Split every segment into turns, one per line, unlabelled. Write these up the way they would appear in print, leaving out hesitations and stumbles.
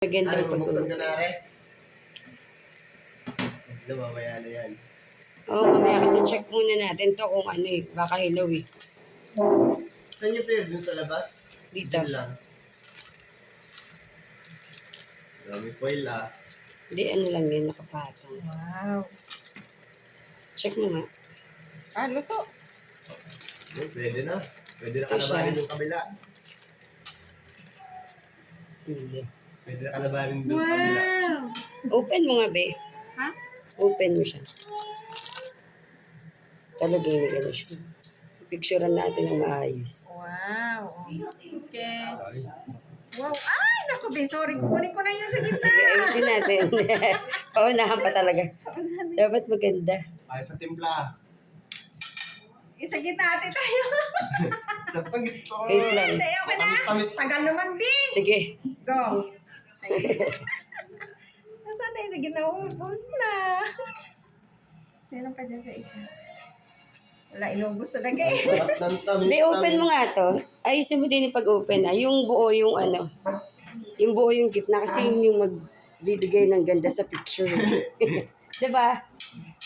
Magandang
Bubuksan
pag-uwi.
ka na rin. Lumamaya na yan.
Oo, mamaya kasi check muna natin to kung ano eh. Baka hilaw eh.
Saan niyo pero dun sa labas?
Dito.
Dun lang. Dami foil ah.
Hindi, ano lang yun, nakapatong.
Wow.
Check mo nga.
Ano to?
Pwede na. Pwede na
Ito
kalabanin
siya.
yung kabila.
Hindi.
Pwede na kalabanin dun sa kabila.
Wow.
Open mo nga, be.
Ha?
Open mo siya. Talaga yung ano siya. Picturean natin ng maayos.
Wow. Okay.
Ay,
Wow. Ay, naku, be. Sorry. Kukunin ko na yun sa gitna.
Sige, ayusin natin. Paunahan pa talaga. Dapat maganda.
ay sa timpla.
Isa gitna ate tayo.
Sa pagito.
Wait lang.
Hindi, okay na.
Tamis-tamis.
Tagal naman, be.
Sige.
Go. Nasaan tayo sa gitna? Ubus na. Meron pa dyan sa isa. Wala, inubos talaga eh.
Sarap ng tamis.
Be, open mo nga to. Ayusin mo din yung pag-open ah. Yung buo yung ano. Yung buo yung gitna kasi yun yung magbibigay ng ganda sa picture. Diba?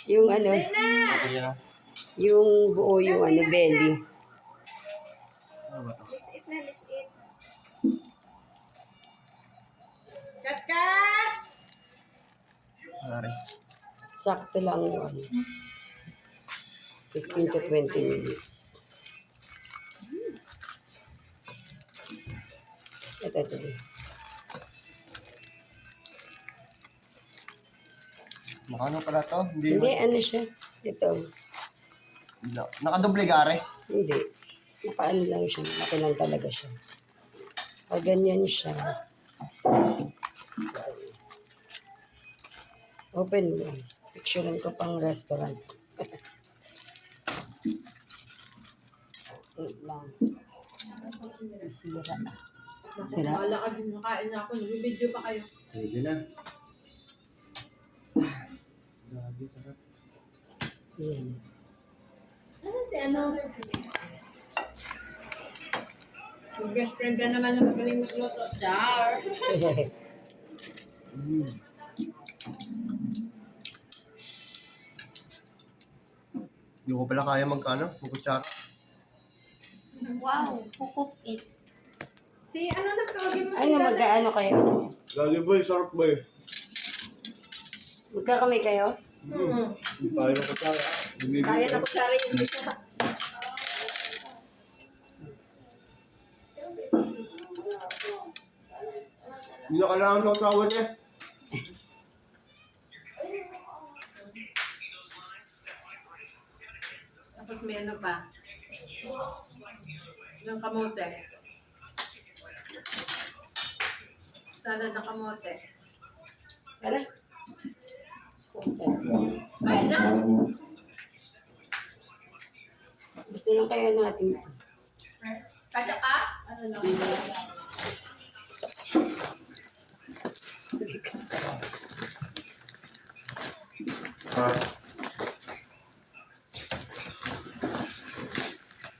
Yung ano,
Okay na.
yung buo yung ano, belly.
Ano ba to?
Let's eat na, let's eat. Cut, cut!
Pare.
Sakto lang yung ano. 15 to 20 minutes. Ito.
Makano pala to? Hindi.
Hindi, ano siya. Ito.
Nakadoble gare.
Hindi. Nakaano lang siya. Laki lang talaga siya. Pag ganyan siya. Open mo. Picturean ko pang restaurant. Wait lang. Sira. Sira.
Wala ka din nakain na ako. Nag-video pa kayo.
Sige na. Grabe, sarap.
Yan.
Ano si ano? Yung best friend ka naman na magaling magluto. Char!
Mm. Hindi ko pala kaya magkutsara.
Wow, who cooked it?
Si ano na tawagin mo
Ano, magkaano kayo?
Lagi boy, sarap boy.
Magkakamay kayo?
Kaya ng kutsara.
Kaya na kutsara yung isa.
Hindi na kailangan sa asawa niya.
Tapos may ano pa. Yung kamote. Salad na kamote.
Tara.
Ay na!
Gusto lang kaya natin.
Kasya ka? Ano lang?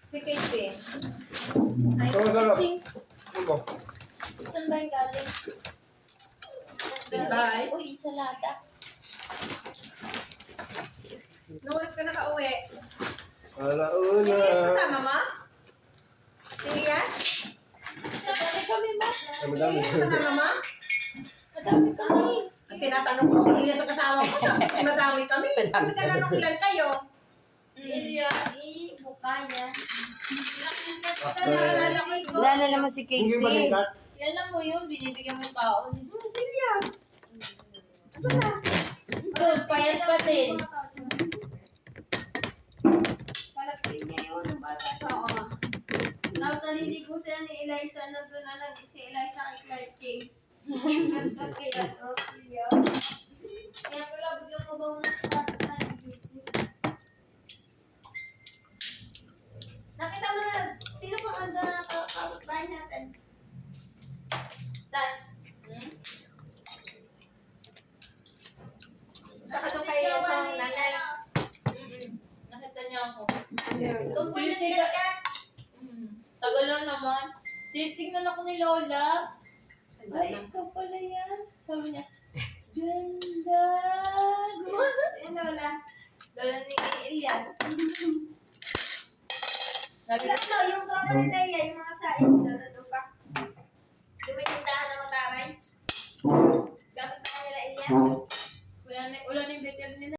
Si Casey.
Ay,
Sarap.
kasi,
Ano?
saan ba yung galing?
Bye.
Uy, ensalada.
Nung oras ka nakauwi.
Alauna.
Kasama mo? Tingyan?
Madami kami, ma.
Ay, madami.
Kasama mo?
Madami kami.
Ang tinatanong ko si Ilya sa kasama ko, madami kami.
Madami.
Tinanong ilan kayo?
Ilya, bukaya.
Wala na naman si
Hindi
Casey.
balikat.
Yan na mo yun, binibigyan mo yung taon.
Ilya.
Doon, payat pa din. Palapit niya yun, ang bata sa oo. Tapos naliligo sila ni Eliza na doon na si Eliza kay Clark Case. Ganda kaya to, Ilya. Kaya pala biglang mabaw na sa kwarto na nagising. Nakita mo na, sino pa kanda na kapitbahay natin? Dan?
Nakatong kay itong nanay.
Nakita niya ako. Tumpoy na sila. Tagal lang naman. Titignan ako ni Lola. Ay, ikaw pala yan. Sabi niya, ganda. Yung lola. Lola ni Elias.
Sabi
Wala no, yung tropa ni Taya, yung mga saing. Doon pa. Yung may tindahan na mataray. Gamit pa nila Elias.